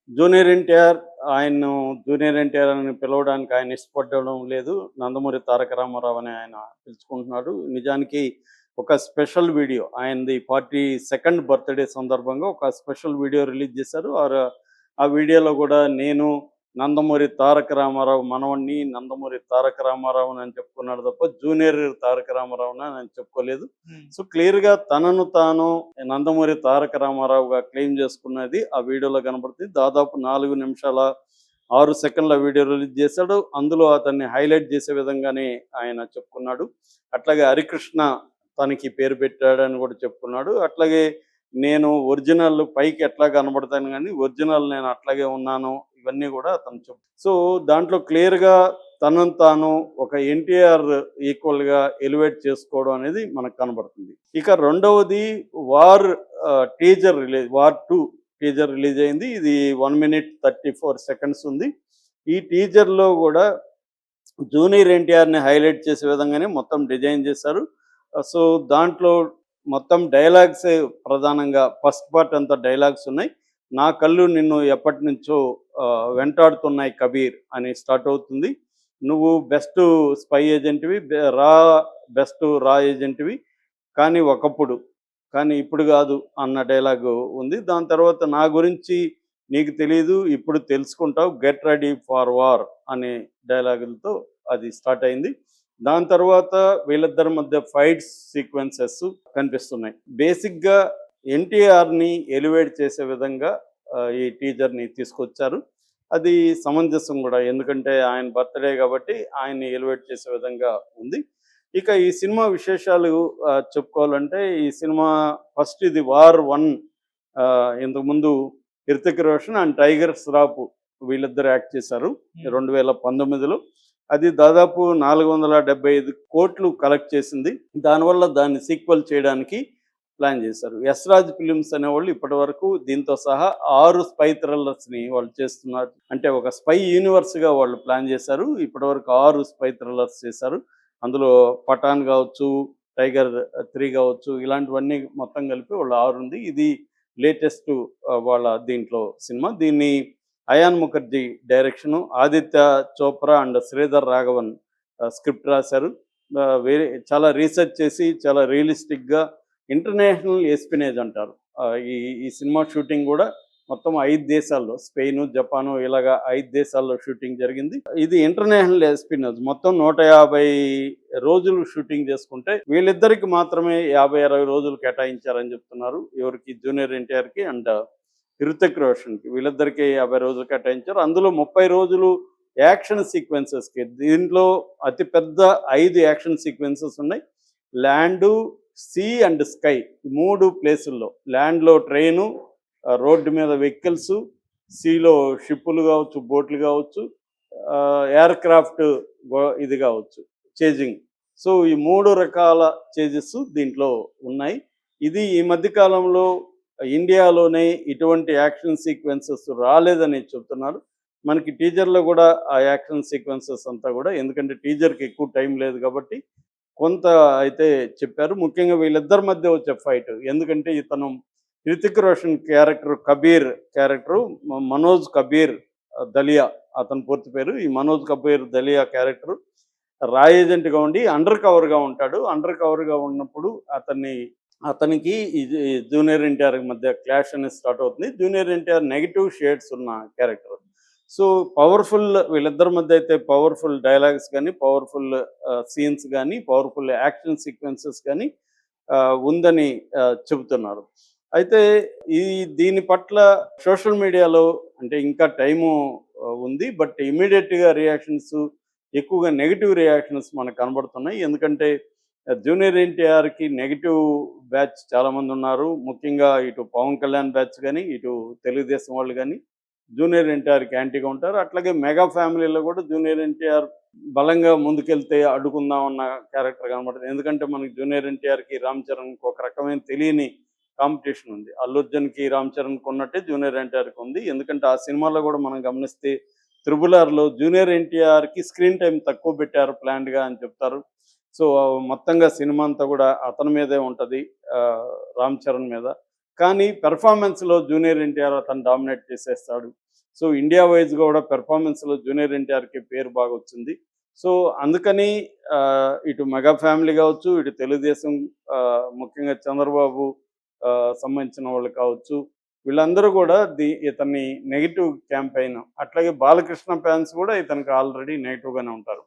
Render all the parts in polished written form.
Junior NTR ఆయన్ను junior NTR అని పిలవడానికి ఆయన ఇష్టపడడం లేదు. నందమూరి తారక రామారావు అని ఆయన పిలుచుకుంటున్నాడు. నిజానికి ఒక స్పెషల్ వీడియో ఆయనది 42nd బర్త్‌డే సందర్భంగా ఒక స్పెషల్ వీడియో రిలీజ్ చేశారు. ఆ వీడియోలో కూడా నేను నందమూరి తారక రామారావు మనవడిని, నందమూరి తారక రామారావుని అని చెప్పుకున్నాడు తప్ప జూనియర్ తారక రామారావుని అని చెప్పుకోలేదు. సో క్లియర్‌గా తనను తాను నందమూరి తారక రామారావుగా క్లెయిమ్ చేసుకున్నది ఆ వీడియోలో కనబడుతుంది. దాదాపు 4 నిమిషాల 6 సెకన్ల వీడియో రిలీజ్ చేశాడు. అందులో అతన్ని హైలైట్ చేసే విధంగానే ఆయన చెప్పుకున్నాడు. అట్లాగే హరికృష్ణ తనకి పేరు పెట్టాడని కూడా చెప్పుకున్నాడు. అట్లాగే నేను ఒరిజినల్ పైకి ఎట్లా కనబడతాను గానీ ఒరిజినల్ నేను అట్లాగే ఉన్నాను. ఇవన్నీ కూడా అతను సో దాంట్లో క్లియర్‌గా తనను తాను ఒక ఎన్టీఆర్ ఈక్వల్‌గా ఎలివేట్ చేసుకోవడం అనేది మనకు కనబడుతుంది. ఇక రెండవది war teaser release 'war 2' teaser release అయింది. ఇది 1 మినిట్ 34 సెకండ్స్ ఉంది. ఈ టీజర్‌లో కూడా జూనియర్ ఎన్టీఆర్‌ని హైలైట్ చేసే విధంగానే మొత్తం డిజైన్ చేశారు. సో దాంట్లో మొత్తం డైలాగ్సే ప్రధానంగా ఫస్ట్ పార్ట్ అంతా డైలాగ్స్ ఉన్నాయి. నా కళ్ళు నిన్ను ఎప్పటినుంచో వెంటాడుతున్నాయి కబీర్ అని స్టార్ట్ అవుతుంది. నువ్వు బెస్ట్ స్పై ఏజెంట్‌వి, బెస్ట్ రా ఏజెంట్‌వి కానీ ఒకప్పుడు, కానీ ఇప్పుడు కాదు అన్న డైలాగు ఉంది. దాని తర్వాత నా గురించి నీకు తెలీదు ఇప్పుడు తెలుసుకుంటావు, గెట్ రెడీ ఫర్ వార్ అనే డైలాగులతో అది స్టార్ట్ అయింది. దాని తర్వాత వీళ్ళిద్దరి మధ్య ఫైట్స్ సీక్వెన్సెస్ కనిపిస్తున్నాయి. బేసిక్‌గా ఎన్టీఆర్‌ని ఎలివేట్ చేసే విధంగా ఈ టీజర్‌ని తీసుకొచ్చారు. అది సమంజసం కూడా. ఎందుకంటే ఆయన బర్త్‌డే కాబట్టి ఆయన్ని ఎలివేట్ చేసే విధంగా ఉంది. ఇక ఈ సినిమా విశేషాలు చెప్పుకోవాలంటే ఈ సినిమా ఫస్ట్ ఇది వార్ 1 ఇంతకుముందు 'హృతిక్ రోషన్' అండ్ 'టైగర్ ష్రాఫ్' వీళ్ళిద్దరు యాక్ట్ చేశారు 2019లో. అది దాదాపు 475 కోట్లు కలెక్ట్ చేసింది. దానివల్ల దాన్ని సీక్వెల్ చేయడానికి ప్లాన్ చేశారు. యశ్‌రాజ్ ఫిలిమ్స్ అనేవాళ్ళు ఇప్పటివరకు దీంతో సహా 6 స్పై థ్రిల్లర్స్‌ని వాళ్ళు చేస్తున్నారు. అంటే ఒక స్పై యూనివర్స్‌గా వాళ్ళు ప్లాన్ చేశారు. ఇప్పటివరకు 6 స్పై థ్రిల్లర్స్ చేశారు. అందులో 'పఠాన్' కావచ్చు, 'టైగర్ 3' కావచ్చు, ఇలాంటివన్నీ మొత్తం కలిపి వాళ్ళు 6 ఉంది. ఇది లేటెస్ట్ వాళ్ళ దీంట్లో సినిమా. దీన్ని Ayan Mukherjee direction, Aditya Chopra and Sridhar Raghavan script రాశారు. వేరే చాలా రీసెర్చ్ చేసి చాలా రియలిస్టిక్‌గా ఇంటర్నేషనల్ ఎస్పినేజ్ అంటారు. ఈ ఈ సినిమా షూటింగ్ కూడా మొత్తం 5 దేశాల్లో స్పెయిన్, జపాను ఇలాగా 5 దేశాల్లో షూటింగ్ జరిగింది. ఇది ఇంటర్నేషనల్ ఎస్పినేజ్ మొత్తం 150 రోజులు షూటింగ్ చేసుకుంటే వీళ్ళిద్దరికి మాత్రమే 50-60 రోజులు కేటాయించారని చెప్తున్నారు. ఎవరికి జూనియర్ ఎన్టీఆర్‌కి అండ్ హృతిక్ రోషన్‌కి వీళ్ళిద్దరికీ 50 రోజులు కేటాయించారు. అందులో 30 రోజులు యాక్షన్ సీక్వెన్సెస్‌కి. దీంట్లో అతిపెద్ద 5 యాక్షన్ సీక్వెన్సెస్ ఉన్నాయి. ల్యాండు, సీ అండ్ స్కై 3 ప్లేసుల్లో. ల్యాండ్‌లో ట్రైను, రోడ్డు మీద వెహికల్సు, సీలో షిప్పులు కావచ్చు, బోట్లు కావచ్చు, ఎయిర్ క్రాఫ్ట్ ఇది కావచ్చు, చేజింగ్. సో ఈ 3 రకాల చేజెస్ దీంట్లో ఉన్నాయి. ఇది ఈ మధ్య కాలంలో ఇండియాలోనే ఇటువంటి యాక్షన్ సీక్వెన్సెస్ రాలేదని చెప్తున్నారు. మనకి టీజర్‌లో కూడా ఆ యాక్షన్ సీక్వెన్సెస్ అంతా కూడా, ఎందుకంటే టీజర్‌కి ఎక్కువ టైం లేదు కాబట్టి కొంత అయితే చెప్పారు. ముఖ్యంగా వీళ్ళిద్దరి మధ్య వచ్చే ఫైట్. ఎందుకంటే ఇతను 'హృతిక్ రోషన్' క్యారెక్టర్ కబీర్ క్యారెక్టరు మనోజ్ కబీర్ దలియా అతని పూర్తి పేరు. ఈ మనోజ్ కబీర్ దలియా క్యారెక్టరు రా ఏజెంట్‌గా ఉండి అండర్ కవర్‌గా ఉంటాడు. అండర్ కవర్‌గా ఉన్నప్పుడు అతనికి ఈ జూనియర్ ఎన్టీఆర్ మధ్య క్లాష్ అనేది స్టార్ట్ అవుతుంది. జూనియర్ ఎన్టీఆర్ నెగెటివ్ షేడ్స్ ఉన్న క్యారెక్టర్. సో పవర్‌ఫుల్ వీళ్ళిద్దరి మధ్య అయితే పవర్‌ఫుల్ డైలాగ్స్ గానీ, పవర్‌ఫుల్ సీన్స్ గానీ, పవర్‌ఫుల్ యాక్షన్ సీక్వెన్సెస్ గానీ ఉందని చెబుతున్నారు. అయితే దీని పట్ల సోషల్ మీడియాలో అంటే ఇంకా టైము ఉంది. బట్ ఇమ్మీడియేట్‌గా రియాక్షన్స్ ఎక్కువగా నెగెటివ్ రియాక్షన్స్ మనకు కనబడుతున్నాయి. ఎందుకంటే జూనియర్ ఎన్టీఆర్‌కి నెగెటివ్ బ్యాచ్ చాలామందున్నారు. ముఖ్యంగా ఇటు పవన్ కళ్యాణ్ బ్యాచ్ గానీ, ఇటు తెలుగుదేశం వాళ్ళు గానీ జూనియర్ ఎన్టీఆర్‌కి యాంటీగా ఉంటారు. అట్లాగే మెగా ఫ్యామిలీలో కూడా జూనియర్ ఎన్టీఆర్ బలంగా ముందుకెళ్తే అడ్డుకుందాం అన్న క్యారెక్టర్ కనబడుతుంది. ఎందుకంటే మనకి జూనియర్ ఎన్టీఆర్‌కి, రామ్ చరణ్‌కి ఒక రకమైన తెలియని కాంపిటీషన్ ఉంది. అల్లు అర్జున్‌కి, రామ్ చరణ్‌కి ఉన్నట్టే జూనియర్ ఎన్టీఆర్‌కి ఉంది. ఎందుకంటే ఆ సినిమాలో కూడా మనం గమనిస్తే 'త్రిబుల్ ఆర్'లో జూనియర్ ఎన్టీఆర్‌కి స్క్రీన్ టైమ్ తక్కువ పెట్టారు ప్లాన్డ్‌గా అని చెప్తారు. సో మొత్తంగా సినిమా అంతా కూడా అతని మీదే ఉంటది. రామ్ చరణ్ మీద. కానీ పెర్ఫార్మెన్స్‌లో జూనియర్ ఎన్టీఆర్ అతను డామినేట్ చేసేస్తాడు. సో, ఇండియా వైస్‌గా కూడా పెర్ఫార్మెన్స్‌లో జూనియర్ ఎన్టీఆర్‌కి పేరు బాగొచ్చింది. సో, అందుకని ఇటు మెగా ఫ్యామిలీ కావచ్చు, ఇటు తెలుగుదేశం ముఖ్యంగా చంద్రబాబు సంబంధించిన వాళ్ళు కావచ్చు, వీళ్ళందరూ కూడా ఇతన్ని నెగెటివ్ క్యాంపెయిన్, అట్లాగే బాలకృష్ణ ఫ్యాన్స్ కూడా ఇతనికి ఆల్రెడీ నెగెటివ్‌గానే ఉంటారు.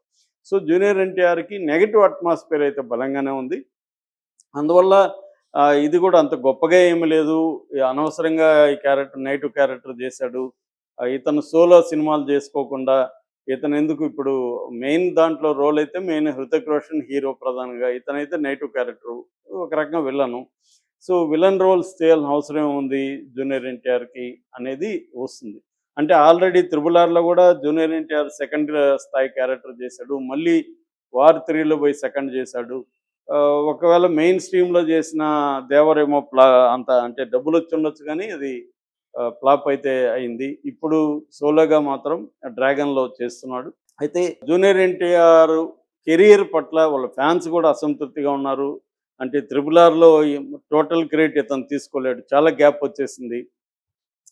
సో, జూనియర్ ఎన్టీఆర్‌కి నెగెటివ్ అట్మాస్ఫియర్ అయితే బలంగానే ఉంది. అందువల్ల ఇది కూడా అంత గొప్పగా ఏమి లేదు. అనవసరంగా ఈ క్యారెక్టర్ నెగెటివ్ క్యారెక్టర్ చేశాడు. ఇతను సోలో సినిమాలు చేసుకోకుండా ఇతనెందుకు ఇప్పుడు మెయిన్ దాంట్లో రోల్ అయితే మెయిన్ 'హృతిక్ రోషన్' హీరో ప్రధానంగా. ఇతనైతే నెగెటివ్ క్యారెక్టరు. ఒక రకంగా విలను. సో, విలన్ రోల్స్ చేయాల్సిన అవసరం ఏముంది జూనియర్ ఎన్టీఆర్‌కి అనేది వస్తుంది. అంటే ఆల్రెడీ 'త్రిబుల్ ఆర్'లో కూడా జూనియర్ ఎన్టీఆర్ సెకండ్ స్థాయి క్యారెక్టర్ చేశాడు. మళ్ళీ 'వార్ 3'లో పోయి సెకండ్ చేశాడు. ఒకవేళ మెయిన్ స్ట్రీమ్‌లో చేసిన 'దేవర్' ఏమో అంత అంటే డబ్బులొచ్చుండొచ్చు గానీ అది ఫ్లాప్ అయితే అయింది. ఇప్పుడు సోలోగా మాత్రం 'డ్రాగన్‌లో' చేస్తున్నాడు. అయితే జూనియర్ ఎన్టీఆర్ కెరియర్ పట్ల వాళ్ళ ఫ్యాన్స్ కూడా అసంతృప్తిగా ఉన్నారు. అంటే 'త్రిబుల్ ఆర్'లో టోటల్ క్రెడిట్ ఇతను తీసుకోలేడు. చాలా గ్యాప్ వచ్చేసింది.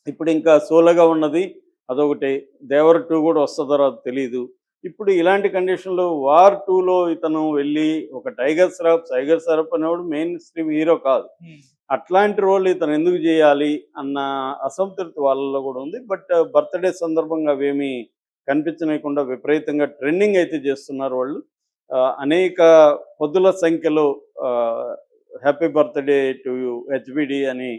ఇప్పుడు ఇంకా సోలోగా ఉన్నది అదొకటి. 'దేవర్ 2' కూడా వస్తదో రాదో తెలీదు. ఇప్పుడు ఇలాంటి కండిషన్‌లో 'వార్ 2'లో ఇతను వెళ్ళి ఒక 'టైగర్ ష్రాఫ్' అనేవాడు మెయిన్ స్ట్రీమ్ హీరో కాదు. అట్లాంటి రోల్ ఇతను ఎందుకు చేయాలి అన్న అసంతృప్తి వాళ్ళలో కూడా ఉంది. బట్ బర్త్‌డే సందర్భంగా అవేమీ కనిపించనీయకుండా విపరీతంగా ట్రెండింగ్ అయితే చేస్తున్నారు వాళ్ళు. అనేక పదుల సంఖ్యలో ఆహ్, హ్యాపీ బర్త్‌డే టు యూ హెచ్‌బీడీ అని